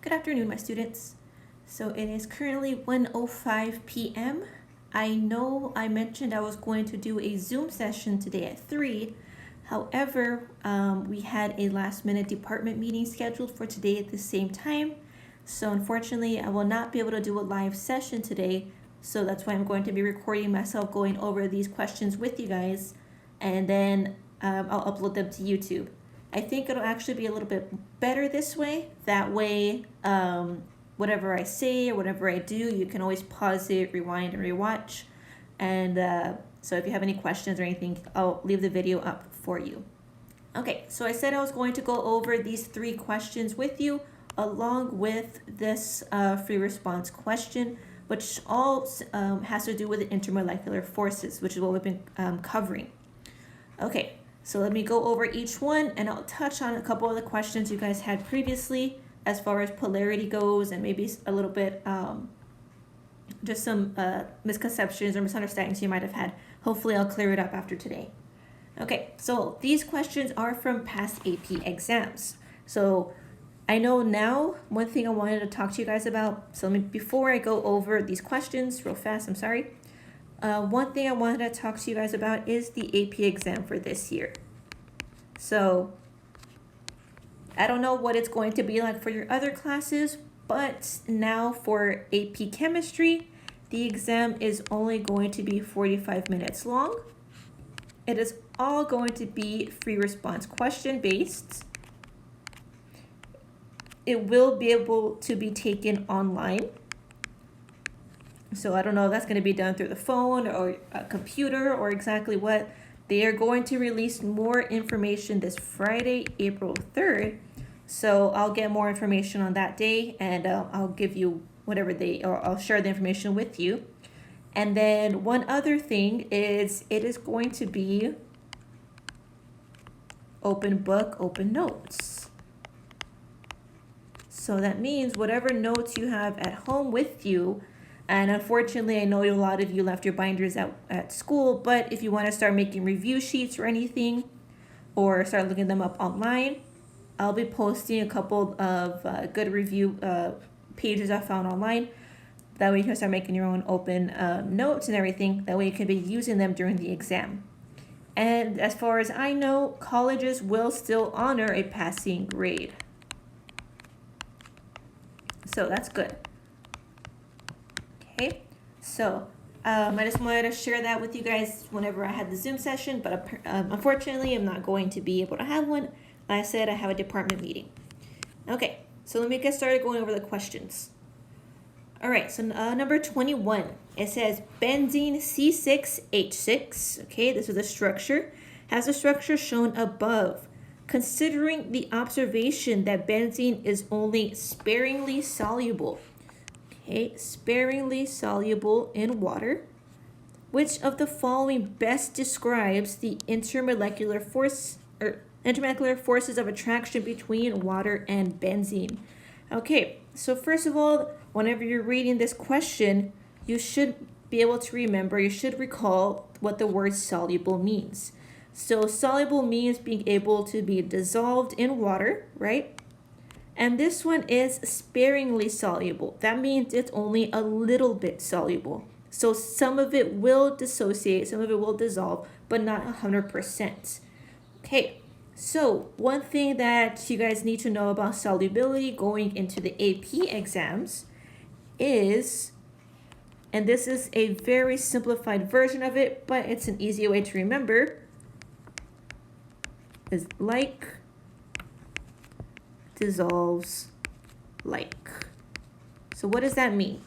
Good afternoon, my students. So it is currently 1:05 p.m. I know I mentioned I was going to do a Zoom session today at 3. However, we had a last minute department meeting scheduled for today at the same time. So unfortunately, I will not be able to do a live session today. So that's why I'm going to be recording myself going over these questions with you guys. And then I'll upload them to YouTube. I think it'll actually be a little bit better this way. That way, whatever I say or whatever I do, you can always pause it, rewind, and rewatch. And so if you have any questions or anything, I'll leave the video up for you. Okay, so I said I was going to go over these 3 questions with you along with this free response question, which all has to do with the intermolecular forces, which is what we've been covering. Okay, so let me go over each one and I'll touch on a couple of the questions you guys had previously as far as polarity goes and maybe a little bit just some misconceptions or misunderstandings you might have had. Hopefully I'll clear it up after today. Okay, so these questions are from past AP exams. So I know now one thing I wanted to talk to you guys about. So before I go over these questions real fast, I'm sorry. One thing I wanted to talk to you guys about is the AP exam for this year. So I don't know what it's going to be like for your other classes, but now for AP Chemistry, the exam is only going to be 45 minutes long. It is all going to be free response question based. It will be able to be taken online. So I don't know if that's going to be done through the phone or a computer or exactly what. They are going to release more information this Friday, April 3rd. So I'll get more information on that day and I'll give you whatever I'll share the information with you. And then one other thing is it is going to be open book, open notes. So that means whatever notes you have at home with you, and unfortunately, I know a lot of you left your binders at school, but if you want to start making review sheets or anything, or start looking them up online, I'll be posting a couple of good review pages I found online. That way you can start making your own open notes and everything. That way you can be using them during the exam. And as far as I know, colleges will still honor a passing grade. So that's good. Okay, so I just wanted to share that with you guys whenever I had the Zoom session, but unfortunately I'm not going to be able to have one. Like I said, I have a department meeting. Okay, so let me get started going over the questions. All right, so number 21, it says benzene C6H6, okay, this is a structure, has a structure shown above. Considering the observation that benzene is only sparingly soluble, okay, sparingly soluble in water, which of the following best describes the intermolecular forces of attraction between water and benzene? Okay, so first of all, whenever you're reading this question, you should be able to remember, you should recall what the word soluble means. So soluble means being able to be dissolved in water, right? And this one is sparingly soluble. That means it's only a little bit soluble. So some of it will dissociate, some of it will dissolve, but not 100%. Okay, so one thing that you guys need to know about solubility going into the AP exams is, and this is a very simplified version of it, but it's an easy way to remember, is like dissolves like. So what does that mean?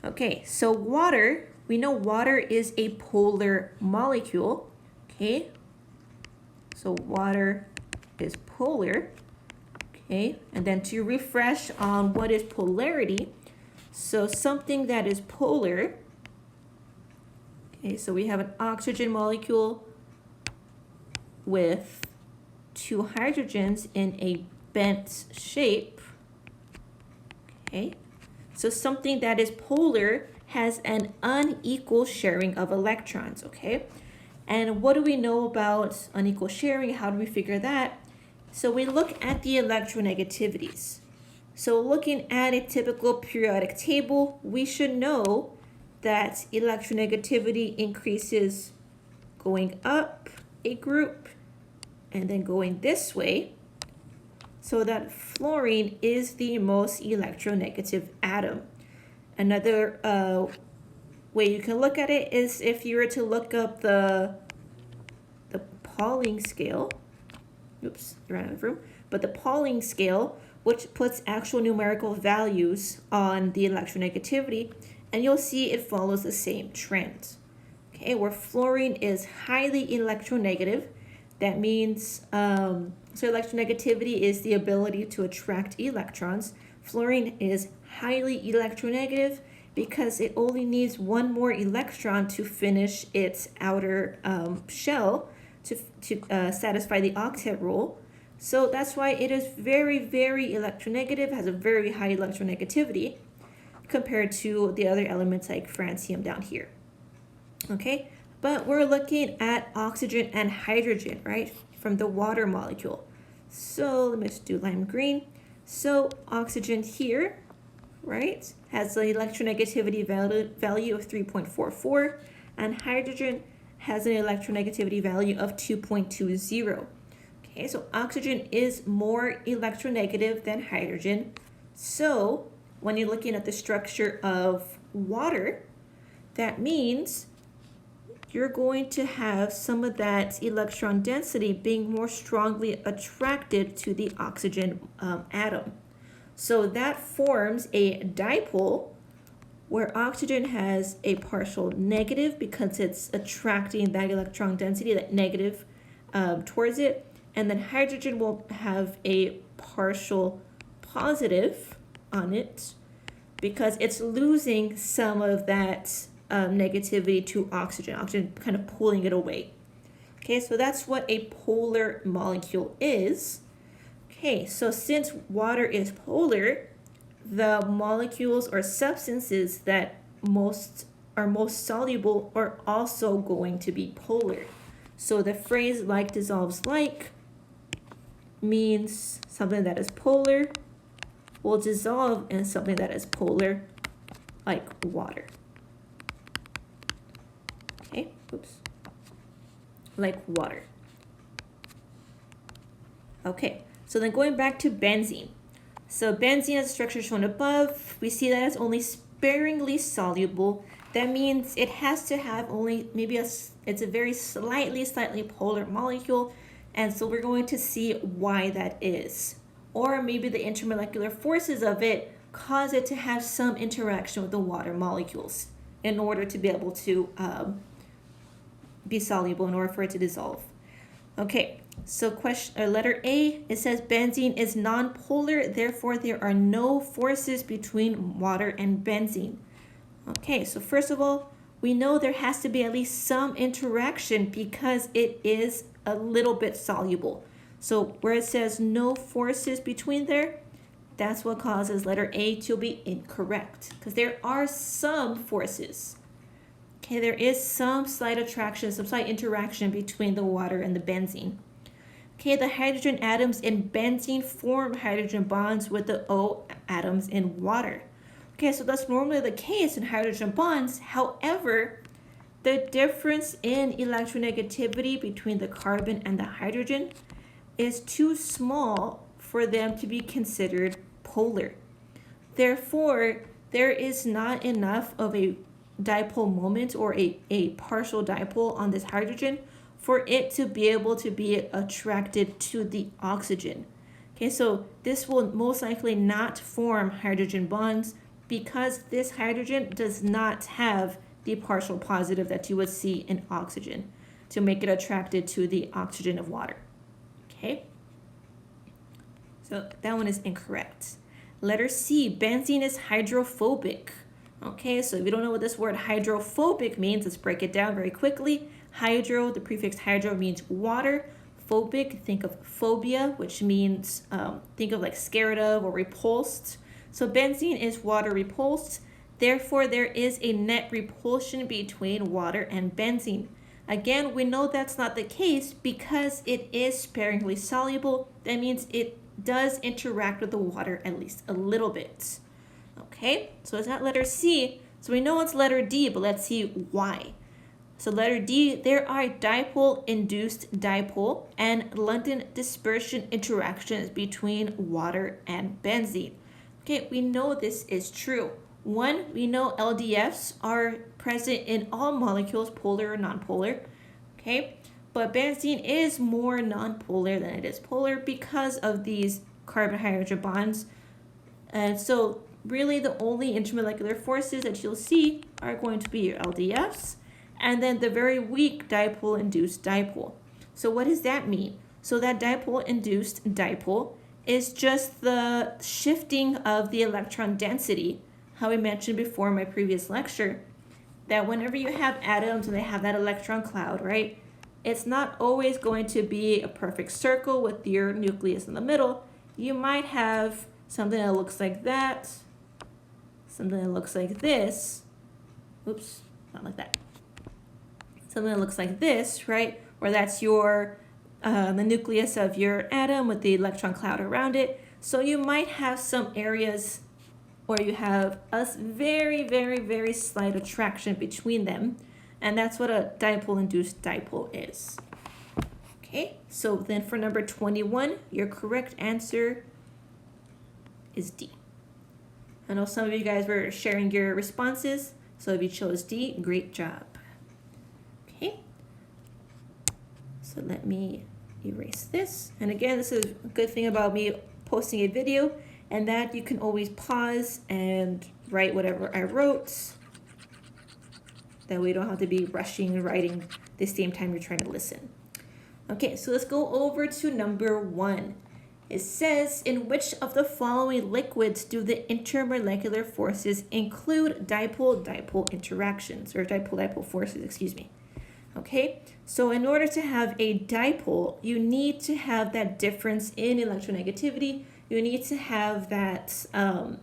Okay, so water, we know water is a polar molecule, okay? So water is polar, okay? And then to refresh on what is polarity, so something that is polar, okay, so we have an oxygen molecule with 2 hydrogens in a bent shape, okay? So something that is polar has an unequal sharing of electrons, okay? And what do we know about unequal sharing? How do we figure that? So we look at the electronegativities. So looking at a typical periodic table, we should know that electronegativity increases going up a group and then going this way, so that fluorine is the most electronegative atom. Another way you can look at it is if you were to look up the Pauling scale. Oops, ran out of room. But the Pauling scale, which puts actual numerical values on the electronegativity, and you'll see it follows the same trend. Okay, where fluorine is highly electronegative, that means, so electronegativity is the ability to attract electrons. Fluorine is highly electronegative because it only needs one more electron to finish its outer shell to satisfy the octet rule. So that's why it is very, very electronegative, has a very high electronegativity compared to the other elements like francium down here. Okay, but we're looking at oxygen and hydrogen, right, from the water molecule. So let me just do lime green. So oxygen here, right, has an electronegativity value of 3.44, and hydrogen has an electronegativity value of 2.20. Okay, so oxygen is more electronegative than hydrogen. So when you're looking at the structure of water, that means you're going to have some of that electron density being more strongly attracted to the oxygen atom. So that forms a dipole where oxygen has a partial negative because it's attracting that electron density, that negative, towards it. And then hydrogen will have a partial positive on it because it's losing some of that negativity to oxygen. Oxygen kind of pulling it away. Okay, so that's what a polar molecule is. Okay, so since water is polar, the molecules or substances that are most soluble are also going to be polar. So the phrase like dissolves like means something that is polar will dissolve in something that is polar, like water. Okay, oops, like water. Okay, so then going back to benzene. So benzene as a structure shown above, we see that it's only sparingly soluble. That means it has to have only maybe it's a very slightly polar molecule, and so we're going to see why that is. Or maybe the intermolecular forces of it cause it to have some interaction with the water molecules in order to be able to be soluble, in order for it to dissolve. Okay, so letter A, it says benzene is nonpolar, therefore there are no forces between water and benzene. Okay, so first of all, we know there has to be at least some interaction because it is a little bit soluble. So where it says no forces between there, that's what causes letter A to be incorrect, because there are some forces. Okay, there is some slight attraction, some slight interaction between the water and the benzene. Okay, the hydrogen atoms in benzene form hydrogen bonds with the O atoms in water. Okay, so that's normally the case in hydrogen bonds. However, the difference in electronegativity between the carbon and the hydrogen is too small for them to be considered polar. Therefore, there is not enough of a dipole moment or a partial dipole on this hydrogen for it to be able to be attracted to the oxygen. Okay, so this will most likely not form hydrogen bonds because this hydrogen does not have the partial positive that you would see in oxygen to make it attracted to the oxygen of water. Okay, so that one is incorrect. Letter C, benzene is hydrophobic. Okay, so if you don't know what this word hydrophobic means, let's break it down very quickly. Hydro, the prefix hydro means water. Phobic, think of phobia, which means think of like scared of or repulsed. So benzene is water repulsed. Therefore, there is a net repulsion between water and benzene. Again, we know that's not the case because it is sparingly soluble. That means it does interact with the water at least a little bit. Okay, so it's not letter C, so we know it's letter D, but let's see why. So letter D, there are dipole-induced dipole and London dispersion interactions between water and benzene. Okay, we know this is true. One, we know LDFs are present in all molecules, polar or nonpolar. Okay, but benzene is more nonpolar than it is polar because of these carbon-hydrogen bonds. And so really the only intermolecular forces that you'll see are going to be your LDFs and then the very weak dipole-induced dipole. So what does that mean? So that dipole-induced dipole is just the shifting of the electron density, how we mentioned before in my previous lecture, that whenever you have atoms and they have that electron cloud, right, it's not always going to be a perfect circle with your nucleus in the middle. You might have something that looks like that, something that looks like this. Oops, not like that. Something that looks like this, right? Where that's your the nucleus of your atom with the electron cloud around it. So you might have some areas where you have a very, very, very slight attraction between them. And that's what a dipole-induced dipole is. Okay, so then for number 21, your correct answer is D. I know some of you guys were sharing your responses, so if you chose D, great job. Okay, so let me erase this. And again, this is a good thing about me posting a video, and that you can always pause and write whatever I wrote. That way you don't have to be rushing and writing the same time you're trying to listen. Okay, so let's go over to number 1. It says, in which of the following liquids do the intermolecular forces include dipole-dipole interactions, or dipole-dipole forces, excuse me. Okay, so in order to have a dipole, you need to have that difference in electronegativity. You need to have that, that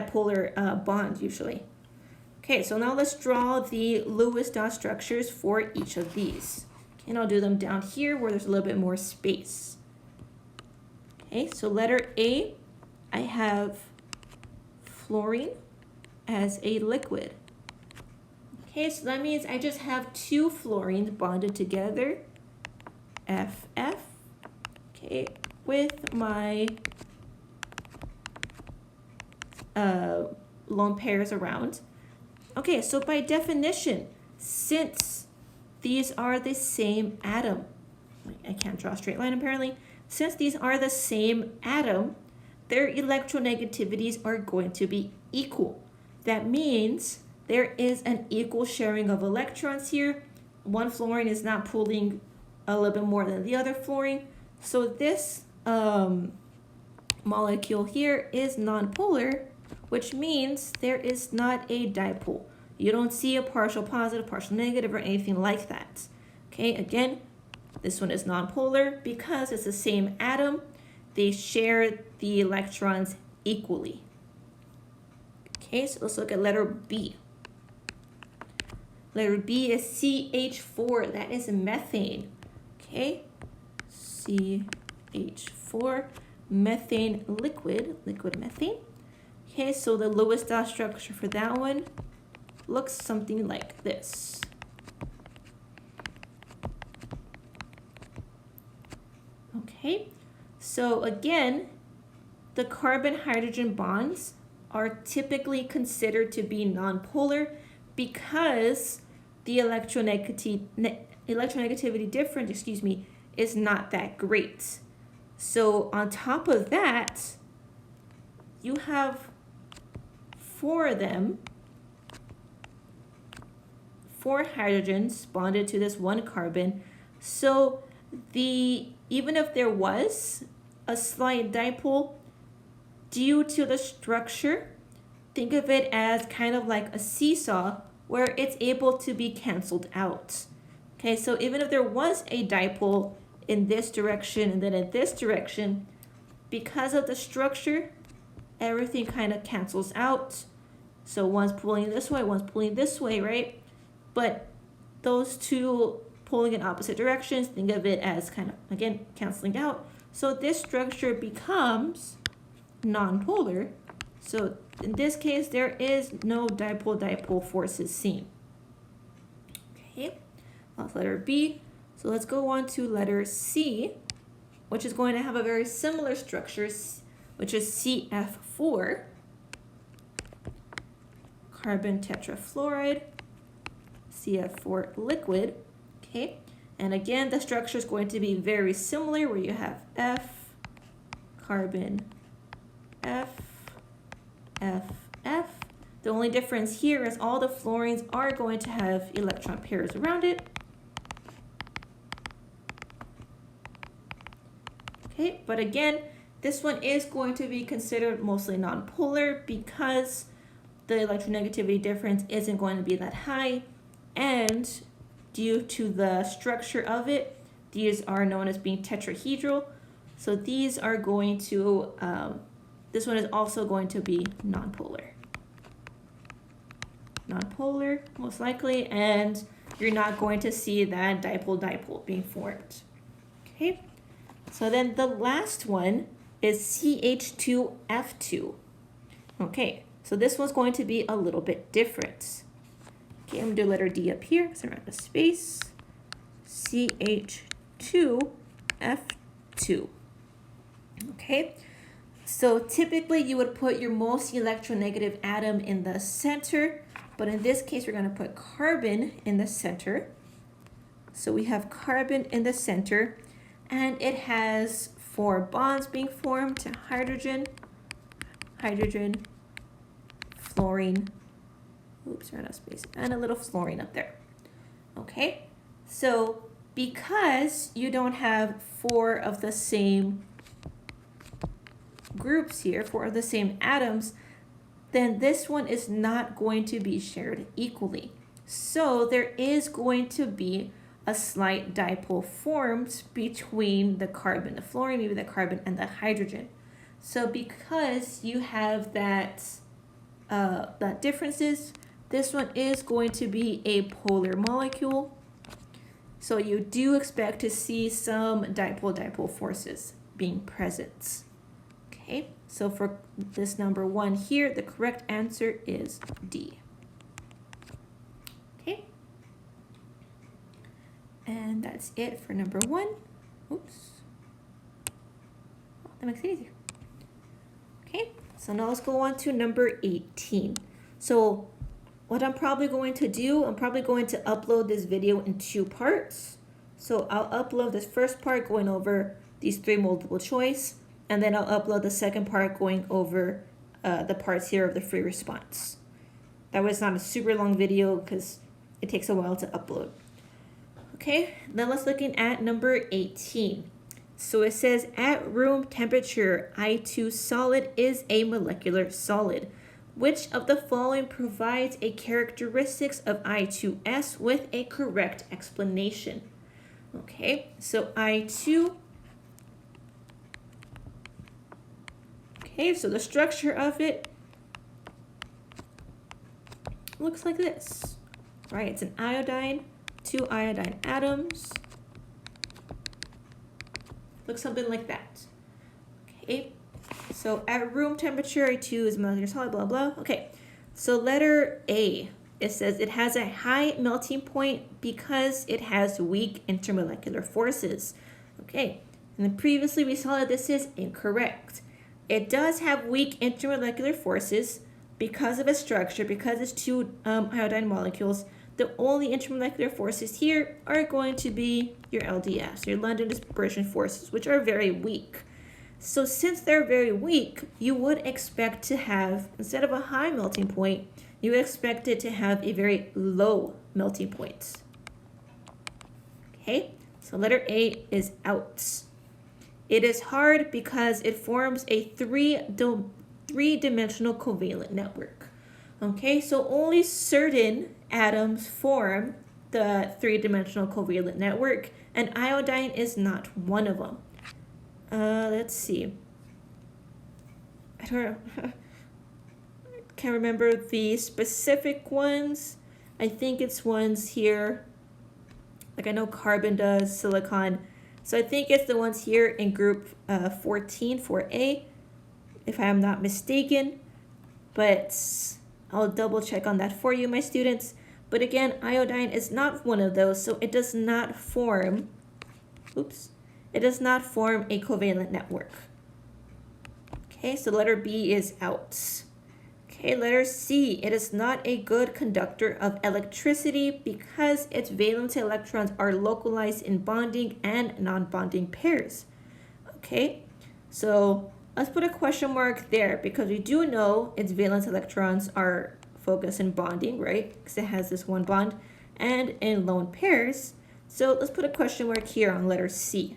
polar bond usually. Okay, so now let's draw the Lewis dot structures for each of these. And I'll do them down here where there's a little bit more space. Okay, so letter A, I have fluorine as a liquid. Okay, so that means I just have 2 fluorines bonded together, FF, okay, with my lone pairs around. Okay, so by definition, since these are the same atom, I can't draw a straight line apparently, since these are the same atom, their electronegativities are going to be equal. That means there is an equal sharing of electrons here. One fluorine is not pulling a little bit more than the other fluorine. So this molecule here is nonpolar, which means there is not a dipole. You don't see a partial positive, partial negative, or anything like that. Okay, again, this one is nonpolar because it's the same atom. They share the electrons equally. Okay, so let's look at letter B. Letter B is CH4, that is methane. Okay, CH4, methane liquid methane. Okay, so the Lewis dot structure for that one looks something like this. Okay, so again, the carbon-hydrogen bonds are typically considered to be nonpolar because the electronegativity difference, is not that great. So on top of that, you have 4 of them, 4 hydrogens bonded to this 1 carbon. So even if there was a slight dipole, due to the structure, think of it as kind of like a seesaw where it's able to be canceled out. Okay, so even if there was a dipole in this direction and then in this direction, because of the structure, everything kind of cancels out. So one's pulling this way, one's pulling this way, right? But those 2 pulling in opposite directions, think of it as kind of, again, canceling out. So this structure becomes nonpolar. So in this case, there is no dipole-dipole forces seen. Okay, that's letter B. So let's go on to letter C, which is going to have a very similar structure, which is CF4, carbon tetrafluoride, CF4 liquid. Okay, and again, the structure is going to be very similar, where you have F, carbon, F, F, F. The only difference here is all the fluorines are going to have electron pairs around it. Okay, but again, this one is going to be considered mostly nonpolar because the electronegativity difference isn't going to be that high, and due to the structure of it, these are known as being tetrahedral. So these are going to, this one is also going to be nonpolar. Nonpolar, most likely, and you're not going to see that dipole-dipole being formed. Okay, so then the last one is CH2F2. Okay, so this one's going to be a little bit different. Okay, I'm gonna do letter D up here because I ran out of space. CH2F2. Okay, so typically you would put your most electronegative atom in the center, but in this case we're gonna put carbon in the center. So we have carbon in the center, and it has 4 bonds being formed to hydrogen, hydrogen, fluorine, oops, ran out of space, and a little fluorine up there. Okay, so because you don't have 4 of the same groups here, 4 of the same atoms, then this one is not going to be shared equally. So there is going to be a slight dipole formed between the carbon, the fluorine, maybe the carbon, and the hydrogen. So because you have that differences, this one is going to be a polar molecule. So you do expect to see some dipole-dipole forces being present. Okay, so for this number 1 here, the correct answer is D. Okay, and that's it for number 1. Oops, oh, that makes it easier. Okay, so now let's go on to number 18. So what I'm probably going to do, I'm probably going to upload this video in 2 parts. So I'll upload this first part going over these 3 multiple choice, and then I'll upload the second part going over the parts here of the free response. That way it's not a super long video because it takes a while to upload. Okay, then let's looking at number 18. So it says at room temperature, I2 solid is a molecular solid. Which of the following provides a characteristics of I2S with a correct explanation? Okay, so I2. Okay, so the structure of it looks like this, right? It's an iodine, 2 iodine atoms. Looks something like that. Okay, so at room temperature, I2 is molecular solid, blah, blah. Okay, so letter A, it says it has a high melting point because it has weak intermolecular forces. Okay, and then previously we saw that this is incorrect. It does have weak intermolecular forces because of its structure, because it's 2 iodine molecules. The only intermolecular forces here are going to be your LDS, your London dispersion forces, which are very weak. So since they're very weak, you would expect to have, instead of a high melting point, you would expect it to have a very low melting point. Okay, so letter A is out. It is hard because it forms a three-dimensional covalent network. Okay, so only certain atoms form the 3-dimensional covalent network, and iodine is not one of them. Let's see. I don't know. Can't remember the specific ones. I think it's ones here. Like I know carbon does, silicon. So I think it's the ones here in group 14 for A, if I am not mistaken, but I'll double check on that for you, my students. But again, iodine is not one of those, so it does not form, it does not form a covalent network. Okay, so letter B is out. Okay, letter C, it is not a good conductor of electricity because its valence electrons are localized in bonding and non-bonding pairs. Okay, so let's put a question mark there because we do know its valence electrons are focused in bonding, right? Because it has this one bond, and in lone pairs. So let's put a question mark here on letter C.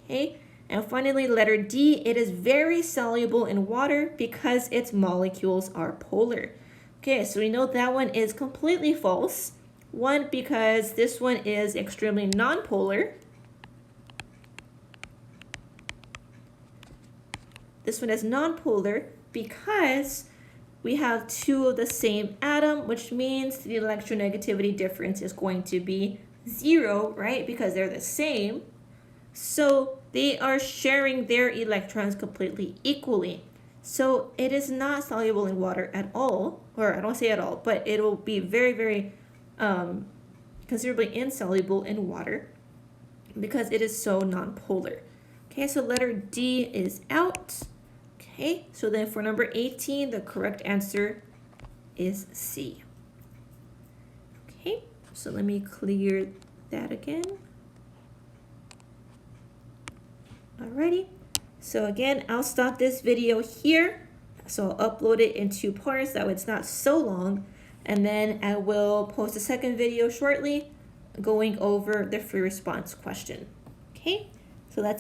Okay, and finally letter D, it is very soluble in water because its molecules are polar. Okay, so we know that one is completely false. One, because this one is extremely nonpolar. This one is nonpolar because we have two of the same atom, which means the electronegativity difference is going to be 0, right? Because they're the same. So they are sharing their electrons completely equally. So it is not soluble in water at all, or I don't say at all, but it will be very, very considerably insoluble in water because it is so nonpolar. Okay, so letter D is out. Okay, so then for number 18, the correct answer is C. Okay, so let me clear that again. Alrighty, so again, I'll stop this video here. So I'll upload it in 2 parts, that way it's not so long. And then I will post a second video shortly going over the free response question. Okay, so that's